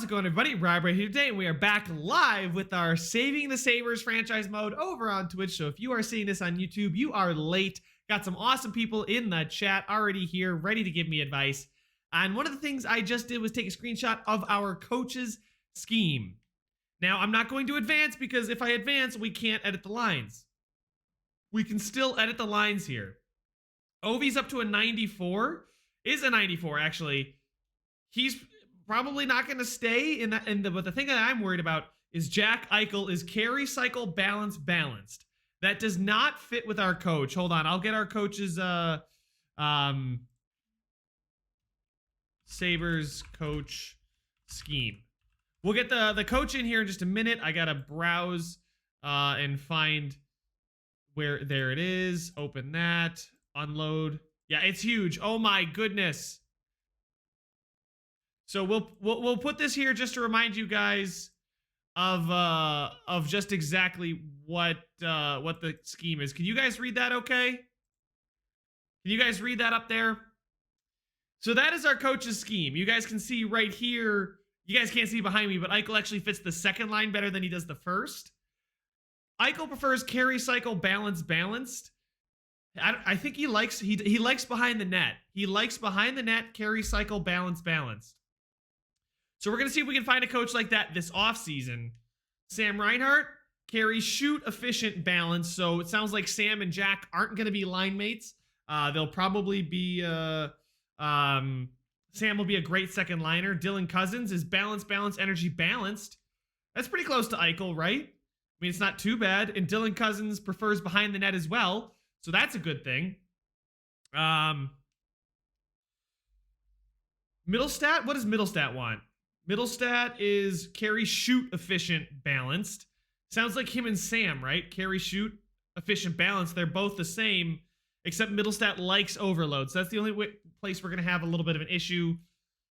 How's it going, everybody? Rob right here today, and we are back live with our Saving the Sabres franchise mode over on Twitch. So if you are seeing this on YouTube, you are late. Got some awesome people in the chat already here, ready to give me advice. And one of the things I just did was take a screenshot of our coach's scheme. Now, I'm not going to advance because if I advance, we can't edit the lines. We can still edit the lines here. Ovi's up to a 94. Is a 94, actually. He's probably not going to stay in that. But the thing that I'm worried about is Jack Eichel is carry, cycle, balanced. That does not fit with our coach. Hold on, I'll get our coach's Sabres coach scheme. We'll get the coach in here in just a minute. I gotta browse and find where. There it is. Open that. Unload. Yeah, it's huge. Oh my goodness. So we'll put this here just to remind you guys of just exactly what the scheme is. Can you guys read that okay? Can you guys read that up there? So that is our coach's scheme. You guys can see right here. You guys can't see behind me, but Eichel actually fits the second line better than he does the first. Eichel prefers carry, cycle, balanced. I think he likes behind the net. He likes behind the net, carry, cycle, balanced. So we're going to see if we can find a coach like that this offseason. Sam Reinhart, carry, shoot, efficient, balanced. So it sounds like Sam and Jack aren't going to be line mates. They'll probably be... Sam will be a great second liner. Dylan Cousins is balanced, energy, balanced. That's pretty close to Eichel, right? I mean, it's not too bad. And Dylan Cousins prefers behind the net as well. So that's a good thing. Middlestat, what does Middlestat want? Middlestat is carry, shoot, efficient, balanced. Sounds like him and Sam, right? Carry, shoot, efficient, balanced. They're both the same, except Middlestat likes overload. So that's the only place we're going to have a little bit of an issue.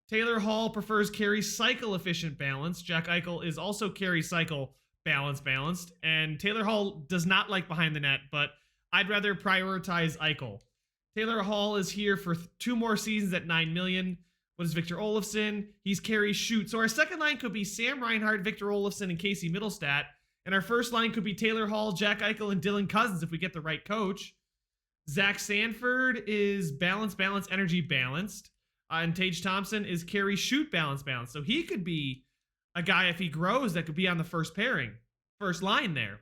Taylor Hall prefers carry, cycle, efficient, balanced. Jack Eichel is also carry, cycle, balanced. And Taylor Hall does not like behind the net, but I'd rather prioritize Eichel. Taylor Hall is here for 2 more seasons at $9 million. What is Victor Olofsson? He's carry, shoot. So our second line could be Sam Reinhart, Victor Olofsson, and Casey Middlestat. And our first line could be Taylor Hall, Jack Eichel, and Dylan Cousins if we get the right coach. Zach Sanford is balanced, energy, balanced. And Tage Thompson is carry, shoot, balanced. So he could be a guy, if he grows, that could be on the first line there.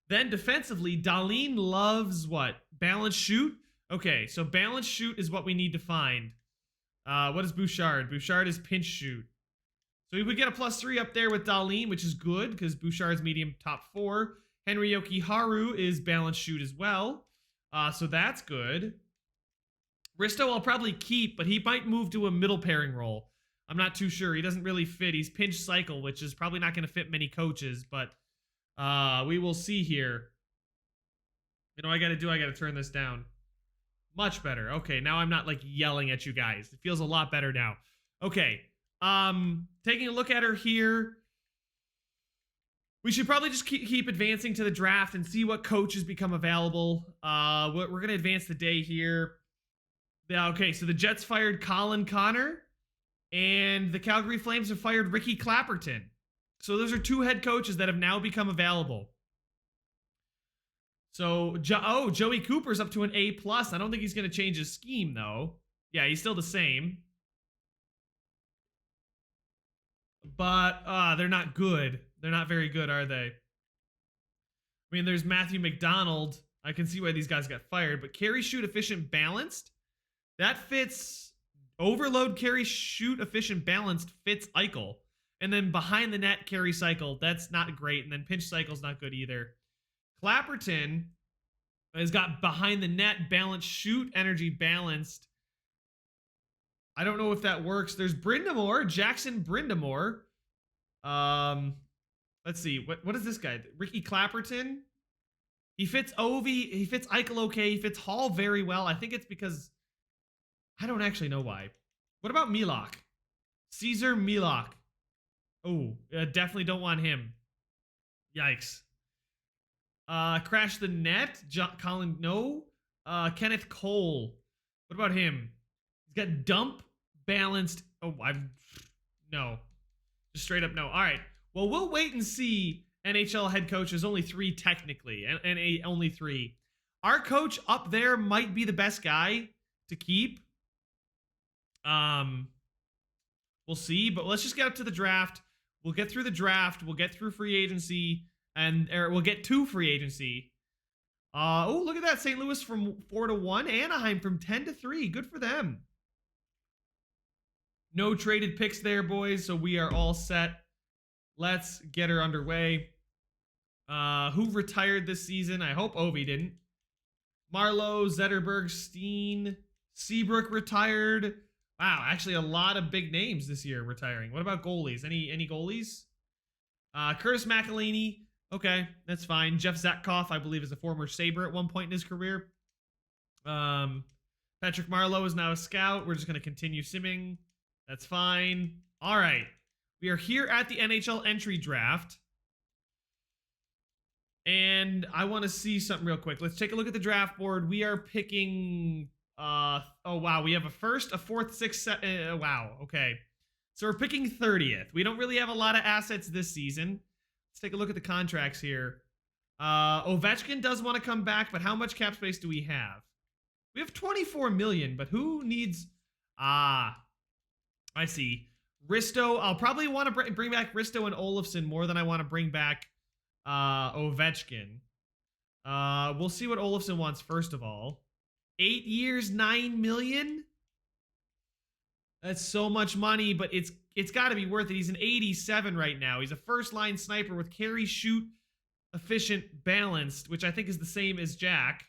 Then defensively, Dahlin loves what? Balance, shoot? Okay, so balance, shoot is what we need to find. What is Bouchard? Bouchard is pinch shoot. So we would get a +3 up there with Dahlin, which is good because Bouchard's medium top 4. Henry Yoki-Haru is balance shoot as well. So that's good. Risto I'll probably keep, but he might move to a middle pairing role. I'm not too sure. He doesn't really fit. He's pinch cycle, which is probably not going to fit many coaches, but we will see here. You know what I got to do? I got to turn this down. Much better. Okay, now I'm not like yelling at you guys. It feels a lot better now. Okay, taking a look at her here. We should probably just keep advancing to the draft and see what coaches become available. We're going to advance the day here. Yeah, okay, so the Jets fired Colin Connor, and the Calgary Flames have fired Ricky Clapperton. So those are 2 head coaches that have now become available. So, Joey Cooper's up to an A+. I don't think he's going to change his scheme, though. Yeah, he's still the same. But they're not good. They're not very good, are they? I mean, there's Matthew McDonald. I can see why these guys got fired. But carry, shoot, efficient, balanced. That fits. Overload, carry, shoot, efficient, balanced fits Eichel. And then behind the net, carry, cycle. That's not great. And then pinch cycle's not good either. Clapperton has got behind the net, balance, shoot, energy, balanced. I don't know if that works. There's Brindamore, Jackson Brindamore. Let's see. What is this guy? Ricky Clapperton. He fits Ovi. He fits Eichel okay. He fits Hall very well. I think it's because I don't actually know why. What about Milok? Caesar Milok. Oh, definitely don't want him. Yikes. Crash the Net. Colin, no. Kenneth Cole. What about him? He's got dump, balanced. Oh, No. Just straight up no. All right. Well, we'll wait and see. NHL head coach. There's only 3 technically, and only 3. Our coach up there might be the best guy to keep. We'll see, but let's just get up to the draft. We'll get through the draft. We'll get through free agency, or we'll get to free agency. Oh, look at that. St. Louis from 4-1. Anaheim from 10-3. Good for them. No traded picks there, boys, so we are all set. Let's get her underway. Who retired this season? I hope Ovi didn't. Marlowe, Zetterberg, Steen, Seabrook retired. Wow, actually a lot of big names this year retiring. What about goalies? Any goalies? Curtis McElhinney. Okay, that's fine. Jeff Zatkoff, I believe, is a former Sabre at one point in his career. Patrick Marlowe is now a scout. We're just going to continue simming. That's fine. All right. We are here at the NHL Entry Draft. And I want to see something real quick. Let's take a look at the draft board. We are picking... oh, wow. We have a first, a fourth, sixth... wow. Okay. So we're picking 30th. We don't really have a lot of assets this season. Let's take a look at the contracts here. Ovechkin does want to come back, but how much cap space do we have? We have 24 million, but who needs... I see. Risto, I'll probably want to bring back Risto and Olofsson more than I want to bring back Ovechkin. We'll see what Olofsson wants first of all. 8 years, 9 million? That's so much money, but it's got to be worth it. He's an 87 right now. He's a first-line sniper with carry, shoot, efficient, balanced, which I think is the same as Jack.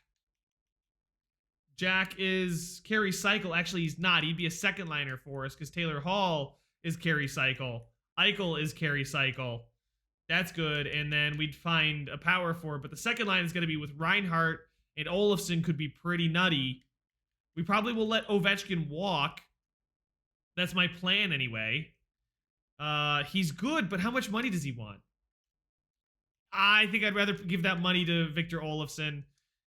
Jack is carry cycle. Actually, he's not. He'd be a second liner for us because Taylor Hall is carry cycle. Eichel is carry cycle. That's good. And then we'd find a power forward. But the second line is going to be with Reinhart, and Olofsson could be pretty nutty. We probably will let Ovechkin walk. That's my plan anyway. He's good, but how much money does he want? I think I'd rather give that money to Victor Olofsson.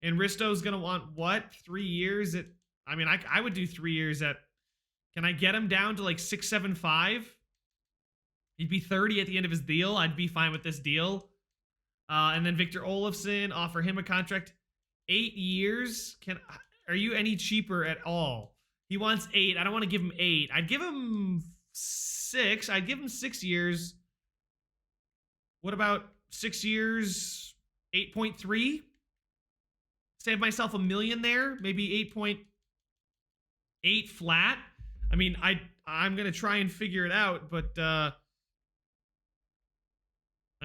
And Risto's going to want, what, 3 years at... I mean, I would do 3 years at... Can I get him down to like 6.75? He'd be 30 at the end of his deal. I'd be fine with this deal. And then Victor Olofsson, offer him a contract. 8 years? Are you any cheaper at all? He wants 8. I don't want to give him 8. I'd give him 6. I'd give him 6 years. What about 6 years? 8.3? Save myself $1 million there. Maybe 8.8 flat. I mean, I'm gonna try and figure it out, but I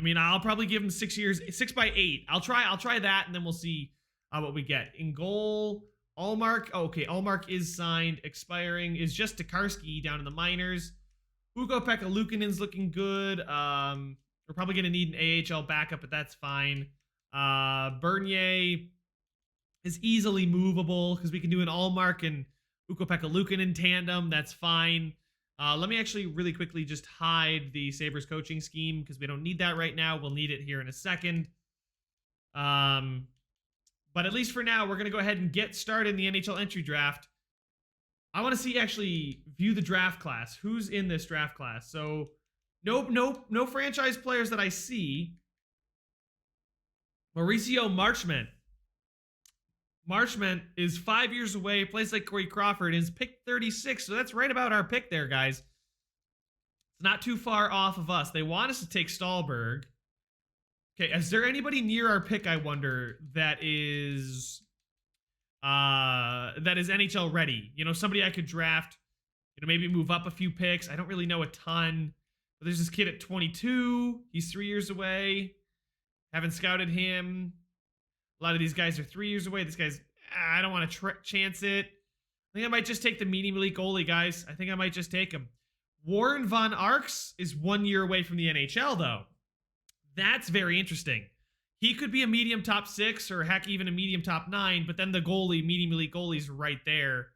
mean, I'll probably give him 6 years, 6 by 8. I'll try that, and then we'll see what we get. In goal, Allmark. Oh, okay, Allmark is signed. Expiring is just Tokarski down in the minors. Ukko-Pekka Luukkonen's looking good. We're probably gonna need an AHL backup, but that's fine. Bernier is easily movable because we can do an Allmark and Ukko-Pekka Luukkonen tandem. That's fine. Let me actually really quickly just hide the Sabres coaching scheme because we don't need that right now. We'll need it here in a second. But at least for now, we're going to go ahead and get started in the NHL entry draft. I want to see actually view the draft class. Who's in this draft class? So no franchise players that I see. Mauricio Marchment. Marchment is 5 years away, plays like Corey Crawford, is pick 36, so that's right about our pick there, guys. It's not too far off of us. They want us to take Stahlberg. Okay, is there anybody near our pick, I wonder, that is NHL ready? You know, somebody I could draft, you know, maybe move up a few picks. I don't really know a ton, but there's this kid at 22. He's 3 years away. Haven't scouted him. A lot of these guys are 3 years away. This guy's, I don't want to chance it. I think I might just take the medium elite goalie, guys. I think I might just take him. Warren Von Arx is 1 year away from the NHL, though. That's very interesting. He could be a medium top 6 or heck, even a medium top 9, but then the goalie, medium elite goalie's right there.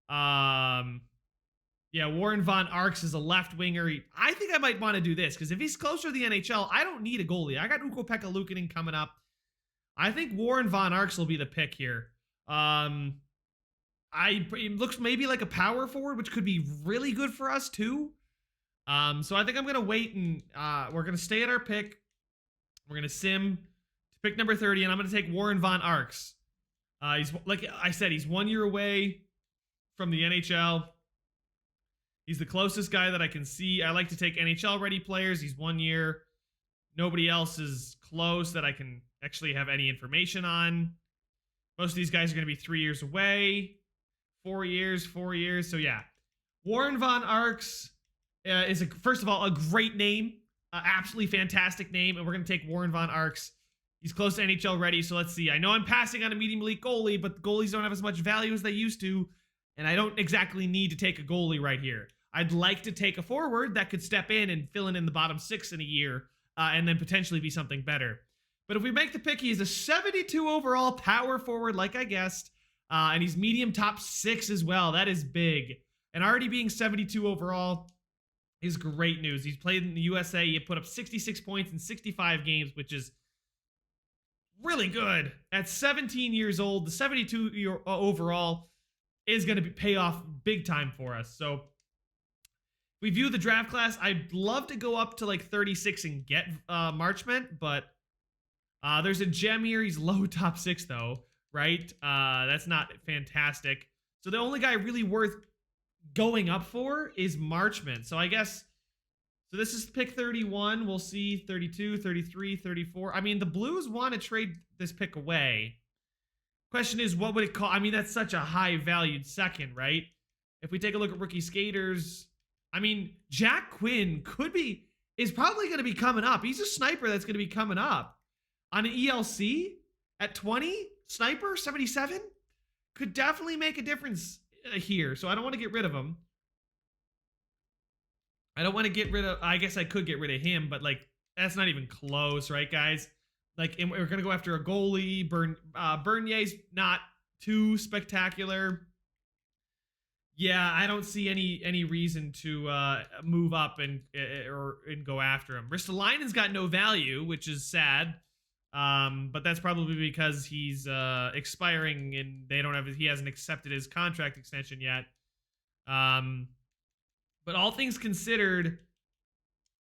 Yeah, Warren Von Arx is a left winger. I think I might want to do this because if he's closer to the NHL, I don't need a goalie. I got Ukko-Pekka Luukkonen coming up. I think Warren Von Arx will be the pick here. It looks maybe like a power forward, which could be really good for us too. So I think I'm going to wait and we're going to stay at our pick. We're going to sim to pick number 30, and I'm going to take Warren Von Arx. He's, like I said, he's 1 year away from the NHL. He's the closest guy that I can see. I like to take NHL-ready players. He's 1 year. Nobody else is close that I can actually have any information on. Most of these guys are going to be 3 years away. 4 years. So, yeah. Warren Von Arx is, first of all, a great name. Absolutely fantastic name. And we're going to take Warren Von Arx. He's close to NHL ready, so let's see. I know I'm passing on a medium elite goalie, but the goalies don't have as much value as they used to, and I don't exactly need to take a goalie right here. I'd like to take a forward that could step in and fill in the bottom 6 in a year, and then potentially be something better. But if we make the pick, he's a 72 overall power forward, like I guessed, and he's medium top 6 as well. That is big. And already being 72 overall is great news. He's played in the USA. He put up 66 points in 65 games, which is really good. At 17 years old, the 72 year overall is going to pay off big time for us. So if we view the draft class, I'd love to go up to like 36 and get Marchment, but there's a gem here. He's low top 6 though, right? That's not fantastic. So the only guy really worth going up for is Marchment. So I guess, so this is pick 31. We'll see 32, 33, 34. I mean, the Blues want to trade this pick away. Question is, what would it cost? I mean, that's such a high valued second, right? If we take a look at rookie skaters, I mean, Jack Quinn is probably going to be coming up. He's a sniper that's going to be coming up. On an ELC at 20, sniper, 77, could definitely make a difference here. So I don't want to get rid of him. I don't want to get rid of, I guess I could get rid of him, but like, that's not even close, right, guys? Like, and we're going to go after a goalie. Bernier's not too spectacular. Yeah, I don't see any reason to move up and go after him. Ristolainen's got no value, which is sad. But that's probably because he's expiring and he hasn't accepted his contract extension yet. But all things considered,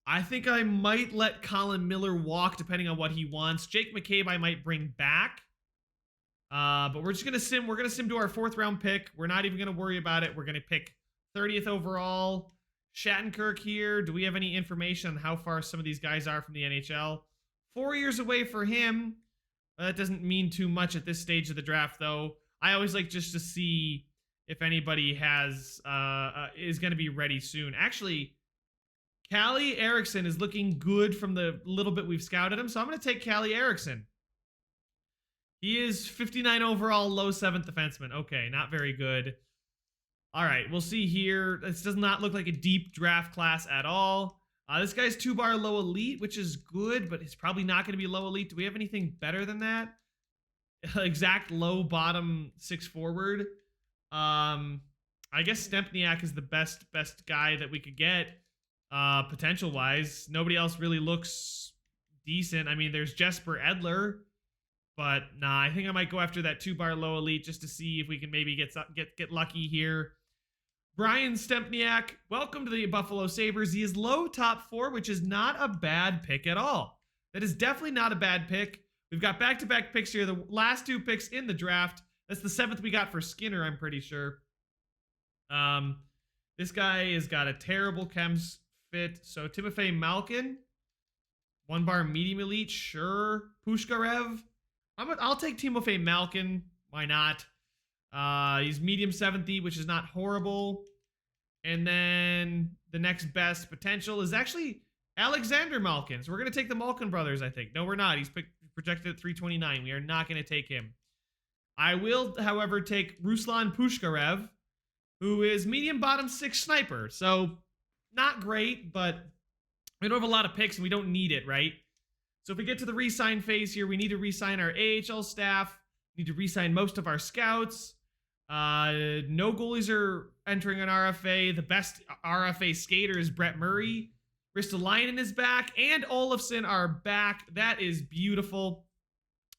I think I might let Colin Miller walk depending on what he wants. Jake McCabe I might bring back. But we're just going to sim. We're going to sim to our 4th round pick. We're not even going to worry about it. We're going to pick 30th overall. Shattenkirk here. Do we have any information on how far some of these guys are from the NHL? 4 years away for him. That doesn't mean too much at this stage of the draft, though. I always like just to see if anybody is going to be ready soon. Actually, Callie Erickson is looking good from the little bit we've scouted him, so I'm going to take Callie Erickson. He is 59 overall, low 7th defenseman. Okay, not very good. All right, we'll see here. This does not look like a deep draft class at all. This guy's 2-bar low elite, which is good, but it's probably not going to be low elite. Do we have anything better than that? Exact low bottom 6 forward. I guess Stempniak is the best guy that we could get, potential wise. Nobody else really looks decent. I mean, there's Jesper Edler, but nah, I think I might go after that 2-bar low elite just to see if we can maybe get lucky here. Brian Stempniak, welcome to the Buffalo Sabres. He is low top 4, which is not a bad pick at all. That is definitely not a bad pick. We've got back-to-back picks here. The last 2 picks in the draft. That's the 7th we got for Skinner, I'm pretty sure. This guy has got a terrible chems fit. So Timofey Malkin, 1-bar medium elite, sure. Pushkarev. I'll take Timofey Malkin. Why not? He's medium 70, which is not horrible. And then the next best potential is actually Alexander Malkin. So we're going to take the Malkin brothers, I think. No, we're not. He's projected at 329. We are not going to take him. I will, however, take Ruslan Pushkarev, who is medium bottom 6 sniper. So not great, but we don't have a lot of picks and we don't need it, right? So if we get to the resign phase here, we need to resign our AHL staff. We need to resign most of our scouts. No goalies are entering an RFA. The best RFA skater is Brett Murray. Ristolainen is back, and Olofsson are back. That is beautiful.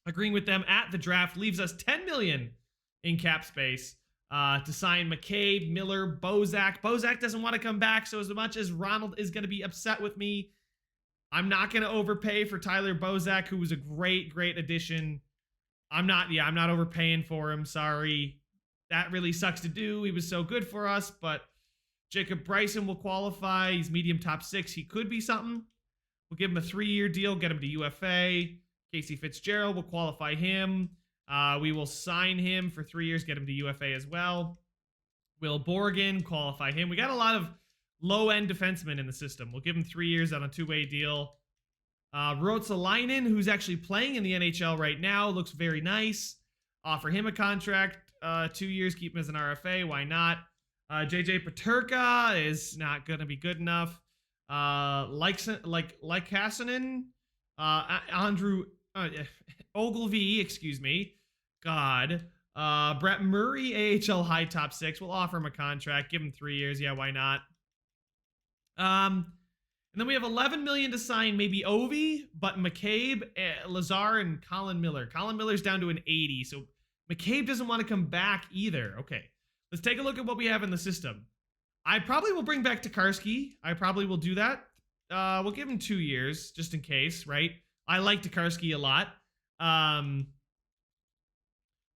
Agreeing with them at the draft leaves us $10 million in cap space. to sign McCabe, Miller, Bozak. Bozak doesn't want to come back, so as much as Ronald is going to be upset with me, I'm not going to overpay for Tyler Bozak, who was a great addition. I'm not overpaying for him. Sorry. That really sucks to do. He was so good for us, but Jacob Bryson will qualify. He's medium top 6. He could be something. We'll give him a 3-year deal, get him to UFA. Casey Fitzgerald will qualify him. We will sign him for 3 years, get him to UFA as well. Will Borgen, qualify him. We got a lot of low-end defensemen in the system. We'll give him 3 years on a 2-way deal. Ruotsalainen, who's actually playing in the NHL right now, looks very nice. Offer him a contract, 2 years, keep him as an RFA. Why not? JJ Peterka is not going to be good enough. Hassenen, Andrew Ogilvy, excuse me. God. Brett Murray, AHL high top 6. We'll offer him a contract. Give him 3 years. Yeah, why not? And then we have $11 million to sign maybe Ovi, but McCabe, Lazar, and Colin Miller. Colin Miller's down to an 80, so McCabe doesn't want to come back either. Okay, let's take a look at what we have in the system. I probably will bring back Tokarski. I probably will do that. We'll give him 2 years, just in case, right? I like Tokarski a lot. Wow,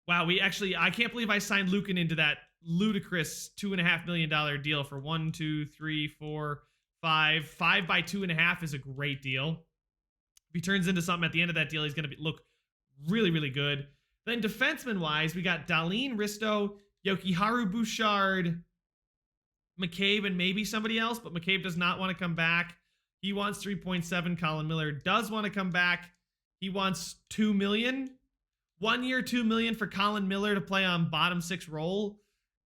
I can't believe I signed Lukin into that ludicrous $2.5 million deal for 1, 2, 3, 4, 5. 5 by 2.5 is a great deal. If he turns into something at the end of that deal, he's going to look really good. Then defenseman-wise, we got Darlene Risto, Yokiharu Bouchard, McCabe, and maybe somebody else, but McCabe does not want to come back. He wants 3.7. Colin Miller does want to come back. He wants $2 million. 1 year, $2 million for Colin Miller to play on bottom 6 role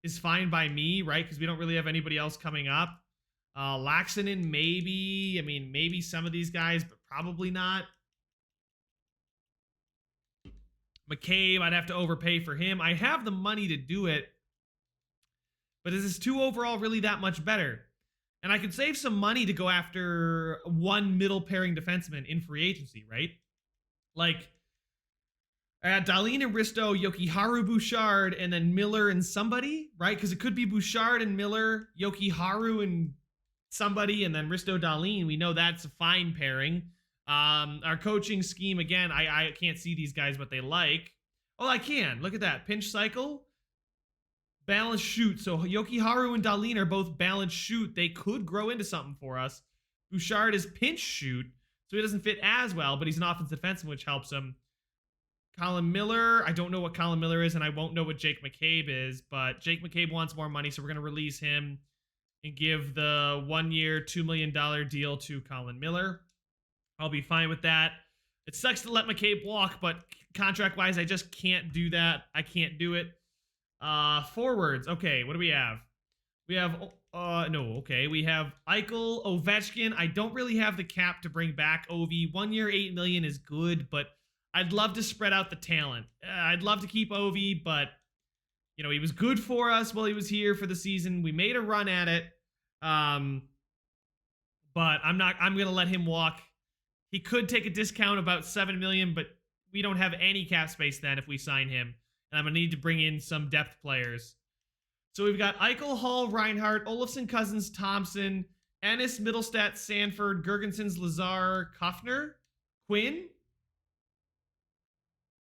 is fine by me, right? Because we don't really have anybody else coming up. Laxinen, maybe. I mean, maybe some of these guys, but probably not. McCabe, I'd have to overpay for him. I have the money to do it. But is this 2 overall really that much better? And I could save some money to go after one middle pairing defenseman in free agency, right? Like, Darlene and Risto, Yokiharu Bouchard, and then Miller and somebody, right? Because it could be Bouchard and Miller, Yokiharu and somebody, and then Risto Darlene. We know that's a fine pairing. Our coaching scheme, again, I can't see these guys what they like. Oh, I can. Look at that. Pinch cycle. Balance shoot. So Yokiharu and Darlene are both balance shoot. They could grow into something for us. Bouchard is pinch shoot, so he doesn't fit as well, but he's an offensive defenseman, which helps him. Colin Miller, I don't know what Colin Miller is, and I won't know what Jake McCabe is, but Jake McCabe wants more money, so we're going to release him and give the 1 year, $2 million deal to Colin Miller. I'll be fine with that. It sucks to let McCabe walk, but contract-wise, I just can't do that. I can't do it. Forwards. Okay, what do we have? We have, we have Eichel, Ovechkin. I don't really have the cap to bring back Ovi. 1 year, $8 million is good, but I'd love to spread out the talent. I'd love to keep Ovi, but, you know, he was good for us while he was here for the season. We made a run at it. But I'm going to let him walk. He could take a discount about $7 million, but we don't have any cap space then if we sign him. And I'm going to need to bring in some depth players. So we've got Eichel, Hall, Reinhardt, Olofsson, Cousins, Thompson, Ennis, Middlestat, Sanford, Gergensons, Lazar, Kuffner, Quinn.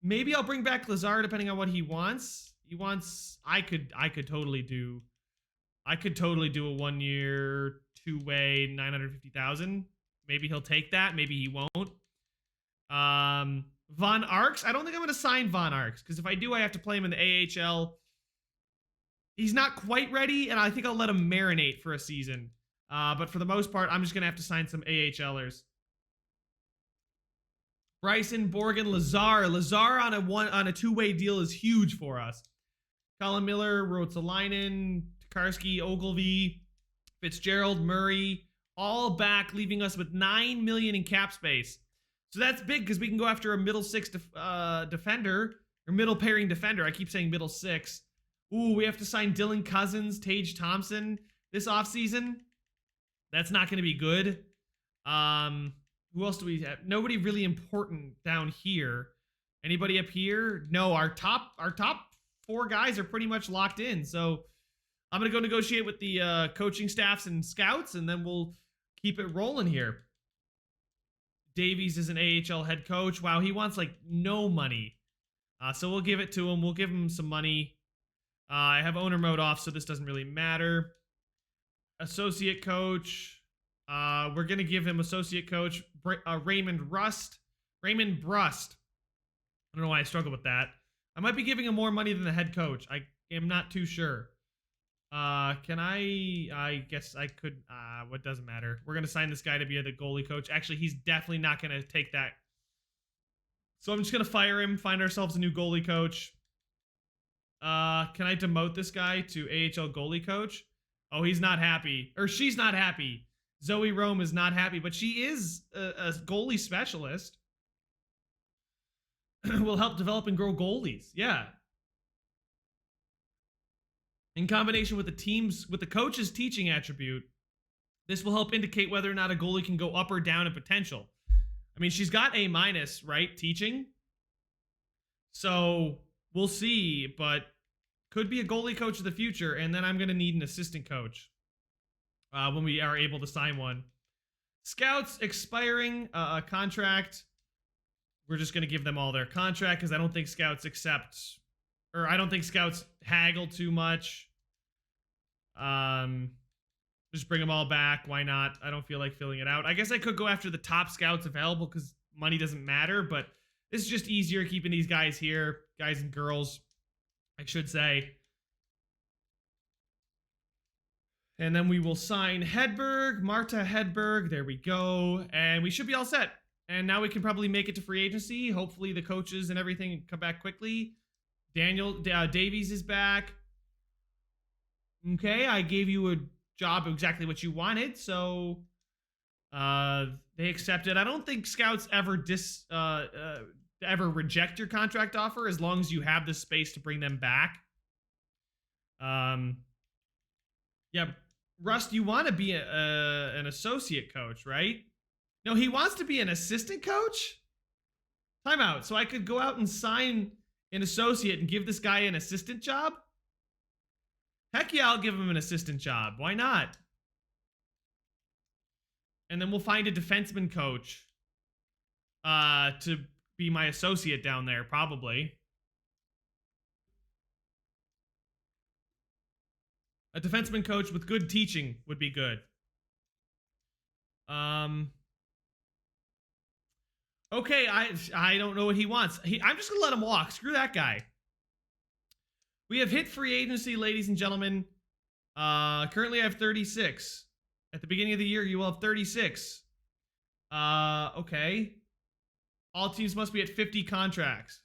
Maybe I'll bring back Lazar depending on what he wants. I could totally do a 1 year, 2-way, 950,000. Maybe he'll take that. Maybe he won't. Von Arx. I don't think I'm going to sign Von Arx because if I do, I have to play him in the AHL. He's not quite ready, and I think I'll let him marinate for a season. But for the most part, I'm just going to have to sign some AHLers. Bryson, Borgen, Lazar. Lazar on a 2-way deal is huge for us. Colin Miller, Ruotsalainen, Tokarski, Ogilvy, Fitzgerald, Murray, all back, leaving us with $9 million in cap space. So that's big because we can go after a middle 6 defender or middle pairing defender. I keep saying middle 6. Ooh, we have to sign Dylan Cousins, Tage Thompson this offseason. That's not going to be good. Who else do we have? Nobody really important down here. Anybody up here? No, our top 4 guys are pretty much locked in. So I'm going to go negotiate with the coaching staffs and scouts, and then we'll keep it rolling here. Davies is an AHL head coach. Wow, he wants like no money. So we'll give it to him. We'll give him some money. I have owner mode off, so this doesn't really matter. Associate coach. We're going to give him associate coach Raymond Brust. I don't know why I struggle with that. I might be giving him more money than the head coach. I am not too sure. Can I guess I could, what doesn't matter. We're going to sign this guy to be the goalie coach. Actually, he's definitely not going to take that. So I'm just going to fire him, find ourselves a new goalie coach. Can I demote this guy to AHL goalie coach? Oh, he's not happy. Or she's not happy. Zoe Rome is not happy, but she is a goalie specialist. Will help develop and grow goalies. Yeah. In combination with the coach's teaching attribute, this will help indicate whether or not a goalie can go up or down in potential. I mean, she's got A-, right? Teaching. So we'll see, but could be a goalie coach of the future. And then I'm going to need an assistant coach when we are able to sign one. Scouts expiring a contract. We're just going to give them all their contract because I don't think scouts haggle too much. Just bring them all back. Why not? I don't feel like filling it out. I guess I could go after the top scouts available because money doesn't matter, but this is just easier keeping these guys here, guys and girls, I should say. And then we will sign Marta Hedberg. There we go. And we should be all set. And now we can probably make it to free agency. Hopefully the coaches and everything come back quickly. Davies is back. Okay, I gave you a job exactly what you wanted, so they accepted. I don't think scouts ever reject your contract offer as long as you have the space to bring them back. Yeah, Rust, you want to be an associate coach, right? No, he wants to be an assistant coach? Timeout. So I could go out and sign an associate and give this guy an assistant job? Heck yeah, I'll give him an assistant job. Why not? And then we'll find a defenseman coach to be my associate down there, probably. A defenseman coach with good teaching would be good. Okay, I don't know what he wants. I'm just going to let him walk. Screw that guy. We have hit free agency, ladies and gentlemen. Currently, I have 36. At the beginning of the year, you will have 36. Okay. All teams must be at 50 contracts.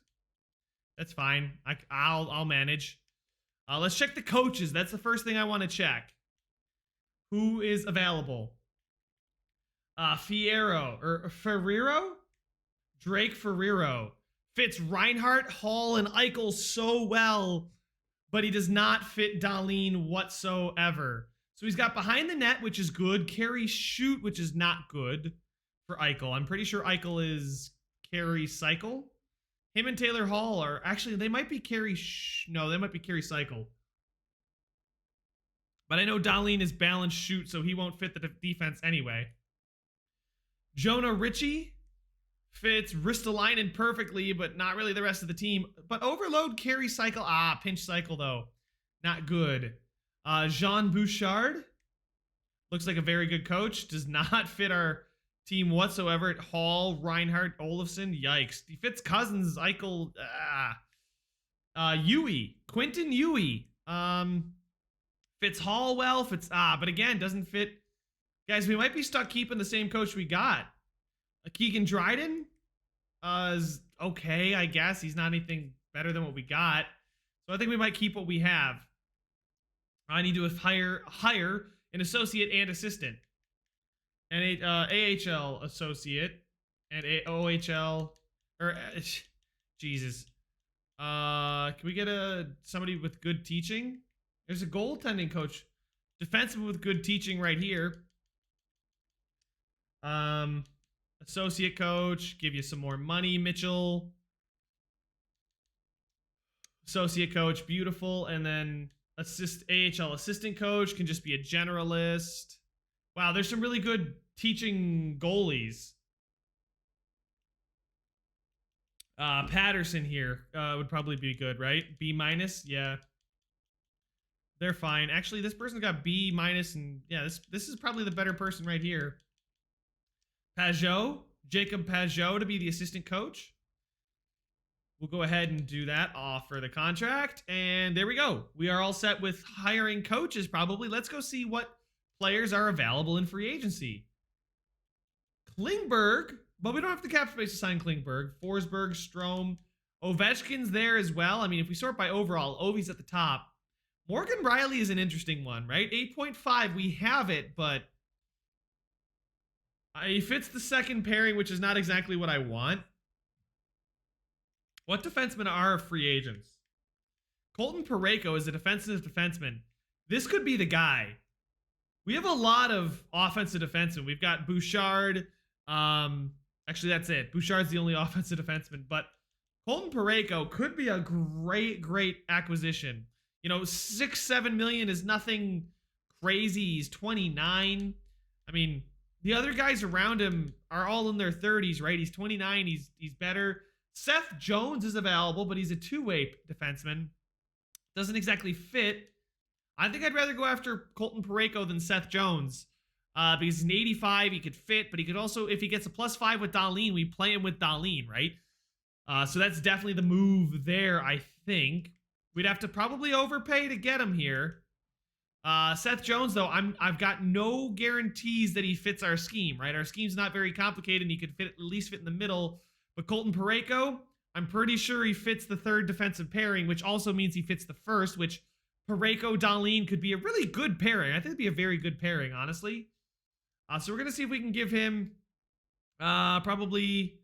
That's fine. I'll manage. Let's check the coaches. That's the first thing I want to check. Who is available? Ferrero? Drake Ferrero. Fits Reinhart, Hall, and Eichel so well, but he does not fit Dahlin whatsoever. So he's got behind the net, which is good. Carry shoot, which is not good for Eichel. I'm pretty sure Eichel is carry cycle. Him and Taylor Hall are actually, they might be carry. No, they might be carry cycle. But I know Dahlin is balance shoot, so he won't fit the defense anyway. Jonah Ritchie fits Ristolainen perfectly, but not really the rest of the team. But overload, carry cycle. Pinch cycle, though. Not good. Jean Bouchard looks like a very good coach. Does not fit our team whatsoever. Hall, Reinhardt, Olofsson. Yikes. He fits Cousins, Eichel. Quentin Yui. Fits Hall well. But again, doesn't fit. Guys, we might be stuck keeping the same coach we got. Keegan Dryden is okay, I guess. He's not anything better than what we got. So I think we might keep what we have. I need to hire an associate and assistant. And a AHL associate. And a OHL. Jesus. Can we get somebody with good teaching? There's a goaltending coach. Defenseman with good teaching right here. Associate coach, give you some more money, Mitchell. Associate coach, beautiful. And then AHL assistant coach can just be a generalist. Wow, there's some really good teaching goalies. Patterson here would probably be good, right? B-, yeah. They're fine. Actually, this person got B-, and yeah, this is probably the better person right here. Jacob Pajot to be the assistant coach. We'll go ahead and do that, offer the contract, and there we go. We are all set with hiring coaches, probably. Let's go see what players are available in free agency. Klingberg, but we don't have the cap space to sign Klingberg. Forsberg, Strome, Ovechkin's there as well. I mean, if we sort by overall, Ovi's at the top. Morgan Rielly is an interesting one, right? 8.5, we have it, but he fits the second pairing, which is not exactly what I want. What defensemen are free agents? Colton Parayko is a defensive defenseman. This could be the guy. We have a lot of offensive defensemen. We've got Bouchard. Actually, that's it. Bouchard's the only offensive defenseman. But Colton Parayko could be a great acquisition. You know, 6-7 million is nothing crazy. He's 29. I mean, the other guys around him are all in their 30s, right? He's 29. He's better. Seth Jones is available, but he's a two-way defenseman. Doesn't exactly fit. I think I'd rather go after Colton Parayko than Seth Jones because he's an 85. He could fit, but he could also, if he gets a +5 with Dahlin, we play him with Dahlin, right? So that's definitely the move there, I think. We'd have to probably overpay to get him here. Seth Jones, though, I've got no guarantees that he fits our scheme, right? Our scheme's not very complicated, and he could at least fit in the middle. But Colton Parayko, I'm pretty sure he fits the third defensive pairing, which also means he fits the first, which Parayko-Dahlin could be a really good pairing. I think it'd be a very good pairing, honestly. So we're going to see if we can give him probably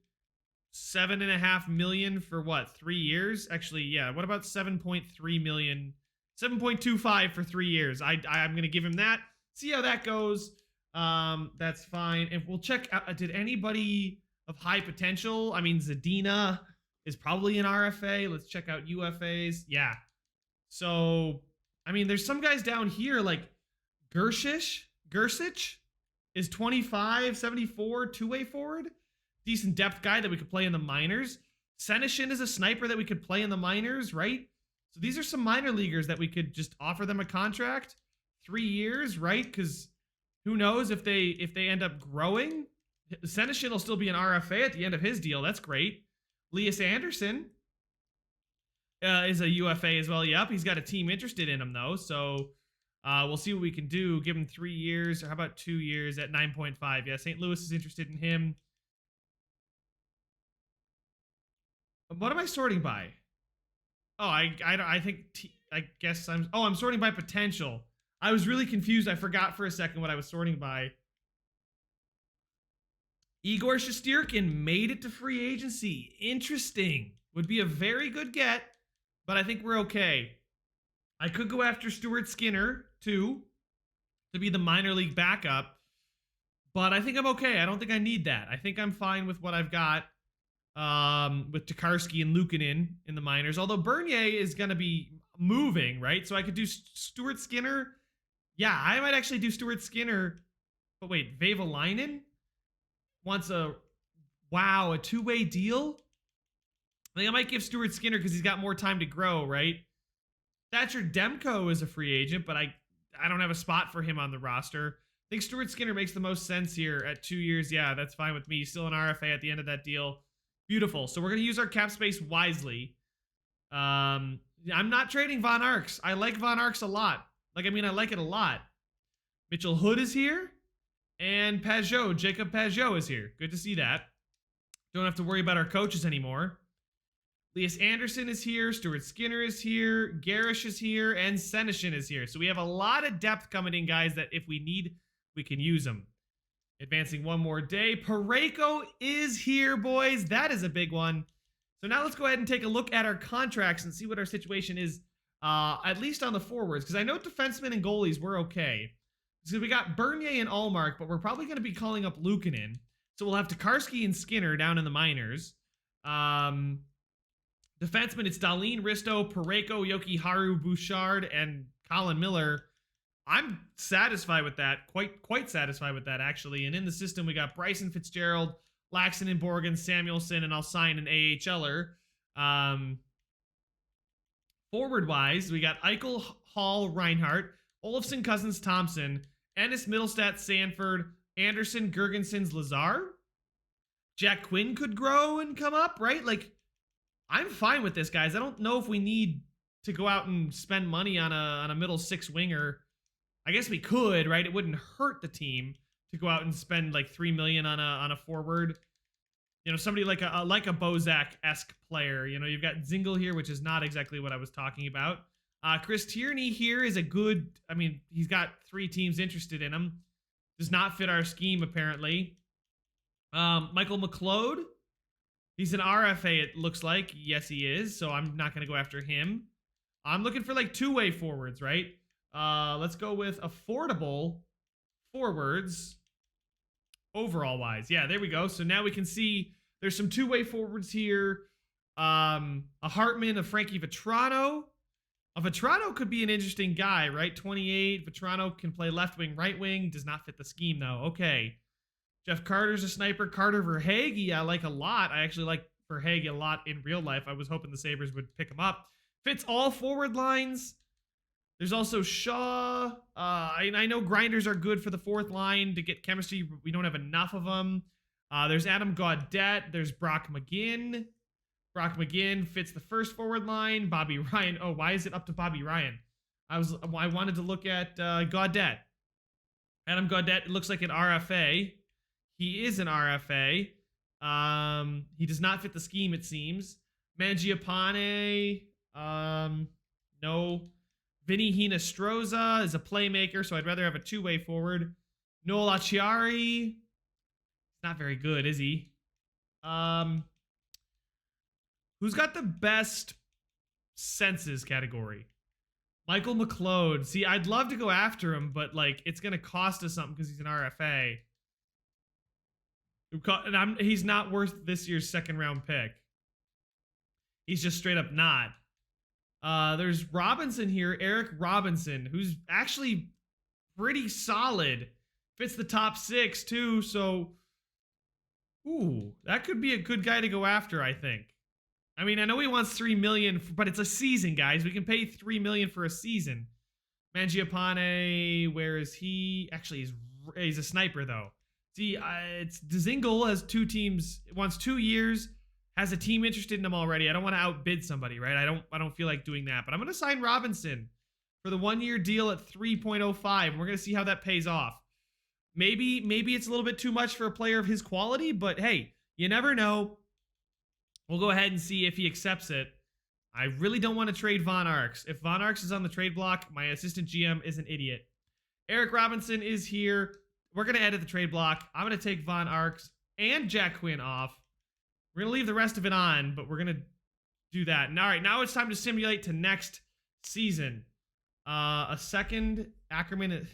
$7.5 million for what, 3 years? Actually, yeah. What about 7.3 million? 7.25 for 3 years. I'm going to give him that. See how that goes. That's fine. And we'll check out, did anybody of high potential? I mean, Zadina is probably an RFA. Let's check out UFAs. Yeah. So, I mean, there's some guys down here like Gersich is 25, 74, two-way forward. Decent depth guy that we could play in the minors. Senishin is a sniper that we could play in the minors, right? So these are some minor leaguers that we could just offer them a contract. 3 years, right? Because who knows if they end up growing. Senishin will still be an RFA at the end of his deal. That's great. Lias Anderson is a UFA as well. Yep, he's got a team interested in him, though. So we'll see what we can do. Give him 3 years. Or how about 2 years at 9.5? Yeah, St. Louis is interested in him. What am I sorting by? Oh, I guess I'm sorting by potential. I was really confused. I forgot for a second what I was sorting by. Igor Shesterkin made it to free agency. Interesting. Would be a very good get, but I think we're okay. I could go after Stuart Skinner, too, to be the minor league backup, but I think I'm okay. I don't think I need that. I think I'm fine with what I've got with Tokarski and Luukkonen in the minors, although Bernier is going to be moving, right? So I could do Stuart Skinner. Yeah, I might actually do Stuart Skinner, but wait, Vavalainen wants a two-way deal? I think I might give Stuart Skinner because he's got more time to grow, right? Thatcher Demko is a free agent, but I don't have a spot for him on the roster. I think Stuart Skinner makes the most sense here at 2 years. Yeah, that's fine with me. He's still an RFA at the end of that deal. Beautiful. So we're going to use our cap space wisely. I'm not trading Von Arx. I like Von Arx a lot. I like it a lot. Mitchell Hood is here. And Jacob Pajot is here. Good to see that. Don't have to worry about our coaches anymore. Lias Anderson is here. Stuart Skinner is here. Garish is here. And Senishin is here. So we have a lot of depth coming in, guys, that if we need, we can use them. Advancing one more day. Parayko is here, boys. That is a big one. So now let's go ahead and take a look at our contracts and see what our situation is, at least on the forwards. Because I know defensemen and goalies, we're okay. So we got Bernier and Allmark, but we're probably going to be calling up Luukkonen. So we'll have Tokarski and Skinner down in the minors. Defenseman, it's Darlene Risto, Pareko, Yoki Haru, Bouchard, and Colin Miller. I'm satisfied with that. Quite satisfied with that, actually. And in the system, we got Bryson Fitzgerald, Laxton, Borgen, Samuelson, and I'll sign an AHLer. Forward-wise, we got Eichel, Hall, Reinhart, Olofsson, Cousins, Thompson, Ennis, Middlestat, Sanford, Anderson, Gergensons, Lazar. Jack Quinn could grow and come up, right? Like, I'm fine with this, guys. I don't know if we need to go out and spend money on a middle six winger. I guess we could, right? It wouldn't hurt the team to go out and spend like $3 million on a forward. You know, somebody like a Bozak-esque player. You know, you've got Zingle here, which is not exactly what I was talking about. Chris Tierney here is a good. I mean, he's got 3 teams interested in him. Does not fit our scheme apparently. Michael McLeod. He's an RFA. It looks like. Yes, he is. So I'm not going to go after him. I'm looking for like two-way forwards, right? Let's go with affordable forwards overall wise. Yeah, there we go. So now we can see there's some two-way forwards here. A Hartman, a Frankie Vetrano. A Vetrano could be an interesting guy, right? 28. Vetrano can play left wing, right wing. Does not fit the scheme though. Okay. Jeff Carter's a sniper. Carter Verhaeghe, I like a lot. I actually like Verhaeghe a lot in real life. I was hoping the Sabres would pick him up. Fits all forward lines. There's also Shaw. I know grinders are good for the fourth line to get chemistry, but we don't have enough of them. There's Adam Gaudette. There's Brock McGinn. Brock McGinn fits the first forward line. Bobby Ryan. Oh, why is it up to Bobby Ryan? I wanted to look at Gaudette. Adam Gaudette looks like an RFA. He is an RFA. He does not fit the scheme, it seems. Mangiapane. No. Vinny Hinostroza is a playmaker, so I'd rather have a two-way forward. Noel Acciari. Not very good, is he? Who's got the best senses category? Michael McLeod. See, I'd love to go after him, but like it's gonna cost us something because he's an RFA. And he's not worth this year's second-round pick. He's just straight up not. There's Robinson here, Eric Robinson, who's actually pretty solid. Fits the top 6 too, so that could be a good guy to go after, I think. I mean, I know he wants $3 million, but it's a season, guys. We can pay $3 million for a season. Mangiapane, where is he? Actually, he's a sniper though. See, it's Dzingel has 2 teams, wants 2 years. Has a team interested in him already. I don't want to outbid somebody, right? I don't feel like doing that. But I'm going to sign Robinson for the 1-year deal at 3.05. And we're going to see how that pays off. Maybe it's a little bit too much for a player of his quality, but hey, you never know. We'll go ahead and see if he accepts it. I really don't want to trade Von Arx. If Von Arx is on the trade block, my assistant GM is an idiot. Eric Robinson is here. We're going to edit the trade block. I'm going to take Von Arx and Jack Quinn off. We're going to leave the rest of it on, but we're going to do that. And all right, now it's time to simulate to next season. A second Ackerman.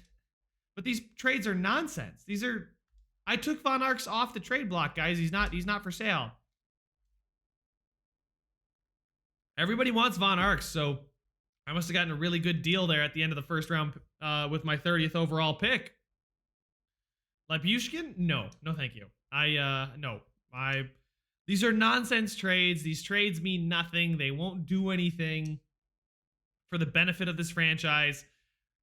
But these trades are nonsense. I took Von Arx off the trade block, guys. He's not for sale. Everybody wants Von Arx, so I must have gotten a really good deal there at the end of the first round with my 30th overall pick. Lyubushkin? No, thank you. These are nonsense trades. These trades mean nothing. They won't do anything for the benefit of this franchise.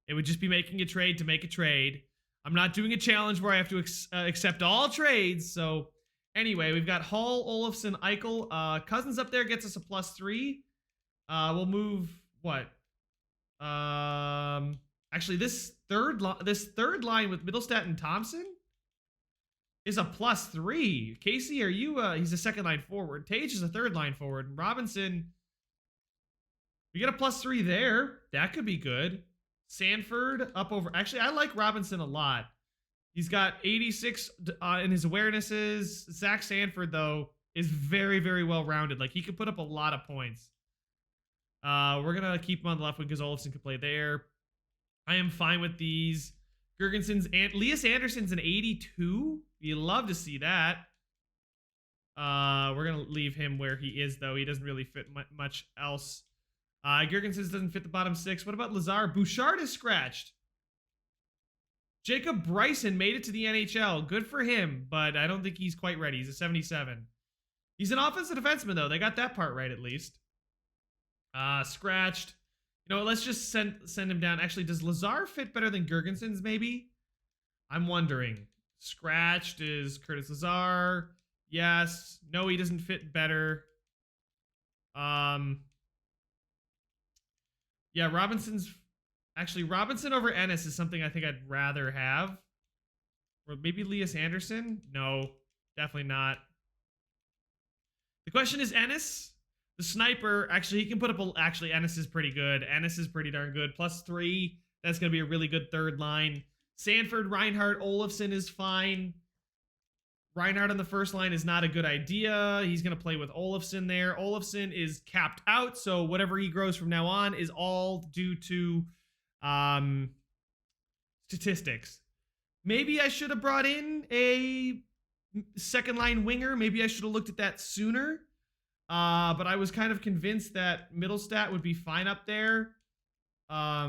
It would just be making a trade to make a trade. I'm not doing a challenge where I have to accept all trades. So anyway, we've got Hall, Olofsson, Eichel. Cousins up there gets us a +3. We'll move what? Actually, this third line with Middlestat and Thompson is a +3. Casey, are you? He's a second line forward. Tage is a third line forward. And Robinson, we get a +3 there. That could be good. Sanford up over. Actually, I like Robinson a lot. He's got 86 in his awarenesses. Zach Sanford, though, is very, very well rounded. Like, he could put up a lot of points. We're going to keep him on the left wing because Olofsson could play there. I am fine with these. Gergensons and Elias Anderson's an 82. You love to see that. We're going to leave him where he is, though. He doesn't really fit much else. Girgensons doesn't fit the bottom 6. What about Lazar? Bouchard is scratched. Jacob Bryson made it to the NHL. Good for him, but I don't think he's quite ready. He's a 77. He's an offensive defenseman, though. They got that part right, at least. Scratched. You know what? Let's just send him down. Actually, does Lazar fit better than Girgensons, maybe? I'm wondering. Scratched is Curtis Lazar. Yes. No, he doesn't fit better. Yeah, Robinson's... Actually, Robinson over Ennis is something I think I'd rather have. Or maybe Elias Anderson? No, definitely not. The question is Ennis. The sniper, actually, he can put up a... Actually, Ennis is pretty good. Ennis is pretty darn good. +3. That's going to be a really good third line. Sanford, Reinhardt, Olofsson is fine. Reinhardt on the first line is not a good idea. He's going to play with Olofsson there. Olofsson is capped out, so whatever he grows from now on is all due to statistics. Maybe I should have brought in a second line winger. Maybe I should have looked at that sooner. But I was kind of convinced that Middlestat would be fine up there. I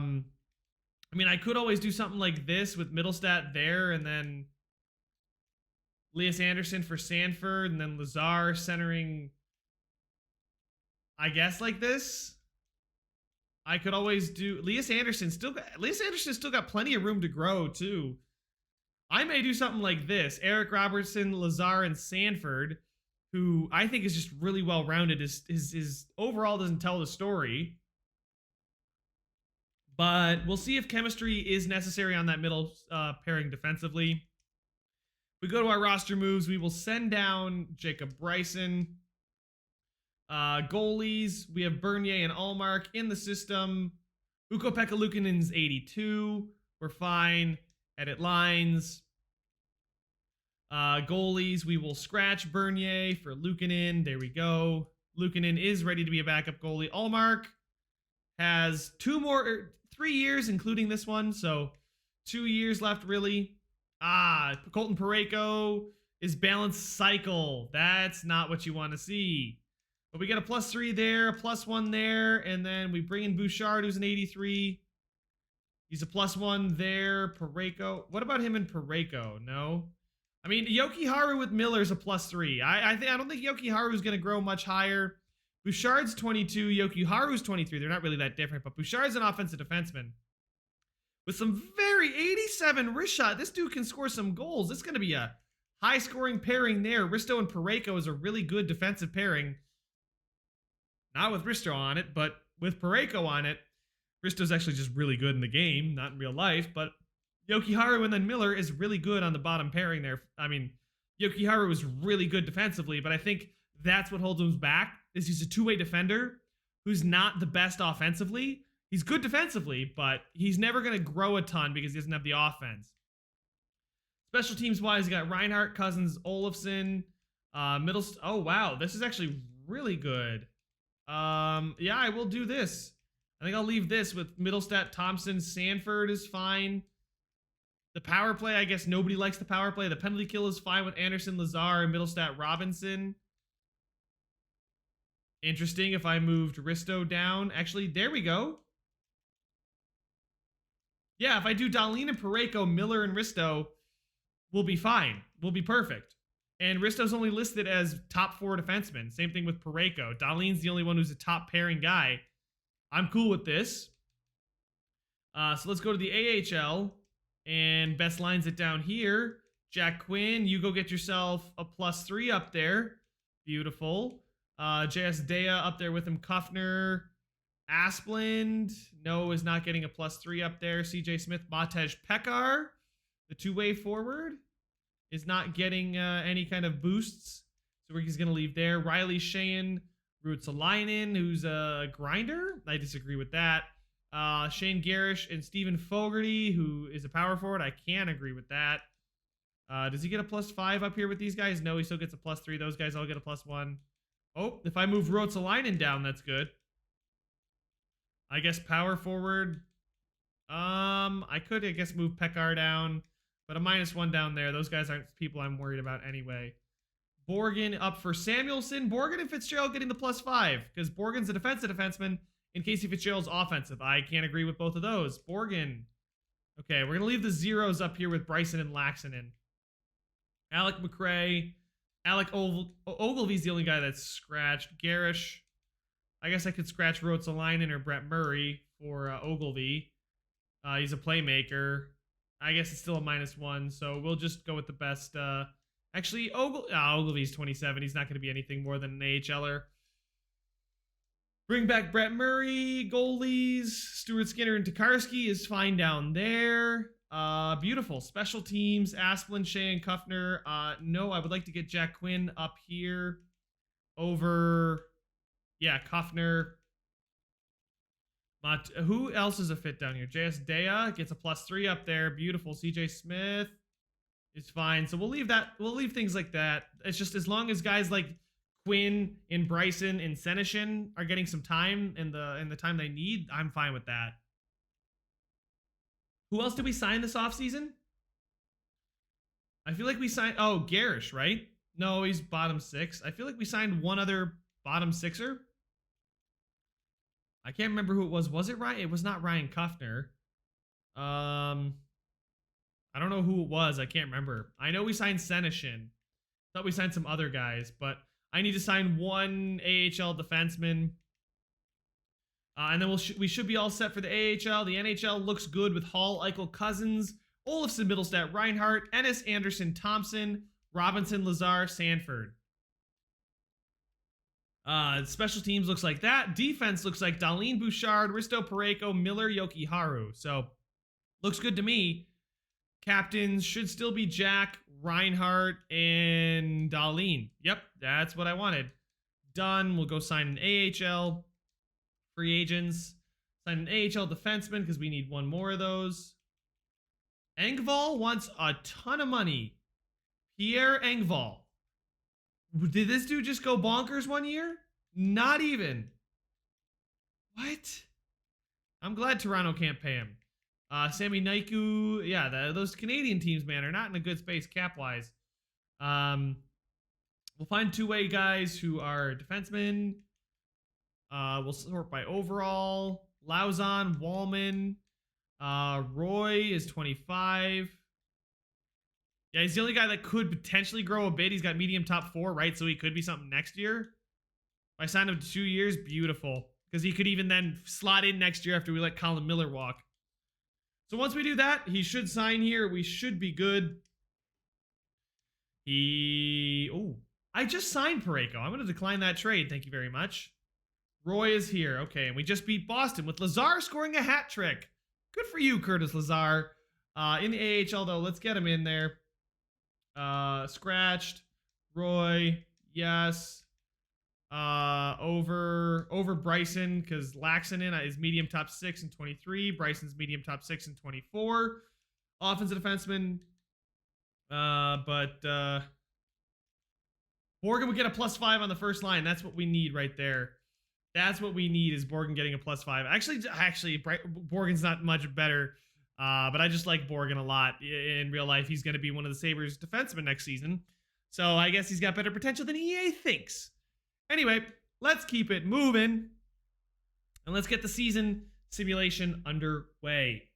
mean, I could always do something like this with Middlestat there and then Elias Anderson for Sanford and then Lazar centering, I guess, like this. I could always do Elias Anderson still got plenty of room to grow too. I may do something like this. Eric Robertson, Lazar, and Sanford, who I think is just really well rounded. His overall doesn't tell the story. But we'll see if chemistry is necessary on that middle pairing defensively. We go to our roster moves. We will send down Jacob Bryson. Goalies, we have Bernier and Allmark in the system. Ukko-Pekka Luukkonen's 82. We're fine. Edit lines. Goalies, we will scratch Bernier for Luukkonen. There we go. Luukkonen is ready to be a backup goalie. Allmark has 3 years, including this one, so 2 years left, really. Colton Parayko is balanced cycle. That's not what you want to see. But we get a +3 there, a +1 there, and then we bring in Bouchard, who's an 83. He's a +1 there. Parayko. What about him and Parayko? No. I mean, Jokiharju with Miller's a +3. I don't think Jokiharju's going to grow much higher. Bouchard's 22, Jokiharju's 23. They're not really that different, but Bouchard's an offensive defenseman with some very 87 wrist shot. This dude can score some goals. This is going to be a high-scoring pairing there. Risto and Parayko is a really good defensive pairing. Not with Risto on it, but with Parayko on it. Risto's actually just really good in the game, not in real life, but Jokiharju and then Miller is really good on the bottom pairing there. I mean, Jokiharju was really good defensively, but I think that's what holds him back, is he's a two-way defender who's not the best offensively. He's good defensively, but he's never going to grow a ton because he doesn't have the offense. Special teams-wise, you got Reinhardt, Cousins, Olofsson, oh, wow. This is actually really good. Yeah, I will do this. I think I'll leave this with Middlestat, Thompson, Sanford is fine. The power play, I guess nobody likes the power play. The penalty kill is fine with Anderson, Lazar, and Middlestat, Robinson. Interesting if I moved Risto down. Actually, there we go. Yeah, if I do Dahlin and Parayko, Miller and Risto, we'll be fine. We'll be perfect. And Risto's only listed as top 4 defensemen. Same thing with Parayko. Dahlin's the only one who's a top pairing guy. I'm cool with this. So let's go to the AHL. And best lines it down here. Jack Quinn, you go get yourself a +3 up there. Beautiful. JS Dea up there with him. Kuffner. Asplund. No, is not getting a +3 up there. CJ Smith. Matej Pekar, the two-way forward, is not getting any kind of boosts. So he's going to leave there. Riley Sheahan. Ruotsalainen, who's a grinder. I disagree with that. Shane Garish and Stephen Fogarty, who is a power forward. I can't agree with that. Does he get a +5 up here with these guys? No, he still gets a +3. Those guys all get a +1. Oh, if I move Ruotsalainen down, that's good. I guess power forward. I could, I guess, move Pekar down, but a -1 down there. Those guys aren't people I'm worried about anyway. Borgen up for Samuelson. Borgen and Fitzgerald getting the +5 because Borgen's a defensive defenseman and Casey Fitzgerald's offensive. I can't agree with both of those. Borgen. Okay, we're going to leave the zeros up here with Bryson and Laxonen. Alec McRae. Alec Ogilvy's the only guy that's scratched. Garish. I guess I could scratch Ruotsalainen or Brett Murray for Ogilvy. He's a playmaker. I guess it's still a -1, so we'll just go with the best. Actually, Ogilvy's 27. He's not going to be anything more than an AHLer. Bring back Brett Murray. Goalies. Stuart Skinner and Tokarski is fine down there. Beautiful. Special teams. Asplund, Shea, and Kuffner. No, I would like to get Jack Quinn up here over... Yeah, Kuffner. Who else is a fit down here? JS Dea gets a +3 up there. Beautiful. CJ Smith is fine. So we'll leave that. We'll leave things like that. It's just as long as guys like Quinn and Bryson and Senyshyn are getting some time in the time they need, I'm fine with that. Who else did we sign this offseason? I feel like we signed... Oh, Garish, right? No, he's bottom 6. I feel like we signed one other bottom 6er. I can't remember who it was. Was it Ryan? It was not Ryan Kuffner. I don't know who it was. I can't remember. I know we signed Senyshyn. Thought we signed some other guys, but I need to sign one AHL defenseman. And then we should be all set for the AHL. The NHL looks good with Hall, Eichel, Cousins, Olofsson, Middlestat, Reinhart, Ennis, Anderson, Thompson, Robinson, Lazar, Sanford. Special teams looks like that. Defense looks like Darlene Bouchard, Risto Parayko, Miller, Yokiharu. So, looks good to me. Captains should still be Jack, Reinhart, and Darlene. Yep, that's what I wanted. Done. We'll go sign an AHL. Free agents. Sign an AHL defenseman because we need one more of those. Engvall wants a ton of money. Pierre Engvall. Did this dude just go bonkers one year? Not even. What? I'm glad Toronto can't pay him. Sammy Naiku. Yeah, those Canadian teams, man, are not in a good space cap-wise. We'll find two-way guys who are defensemen. We'll sort by overall. Lauzon, Wallman. Roy is 25. Yeah, he's the only guy that could potentially grow a bit. He's got medium top 4, right? So he could be something next year. If I sign him to 2 years, beautiful. Because he could even then slot in next year after we let Colin Miller walk. So once we do that, he should sign here. We should be good. I just signed Parayko. I'm going to decline that trade. Thank you very much. Roy is here. Okay, and we just beat Boston with Lazar scoring a hat trick. Good for you, Curtis Lazar. In the AHL, though, let's get him in there. Scratched. Roy, yes. Over Bryson, because Laxonen is medium top 6 and 23. Bryson's medium top 6 and 24. Offensive defenseman. But Borgen would get a +5 on the first line. That's what we need right there. That's what we need is Borgen getting a +5. Actually, Borgen's not much better. But I just like Borgen a lot. In real life, he's going to be one of the Sabres defensemen next season. So I guess he's got better potential than EA thinks. Anyway, let's keep it moving. And let's get the season simulation underway.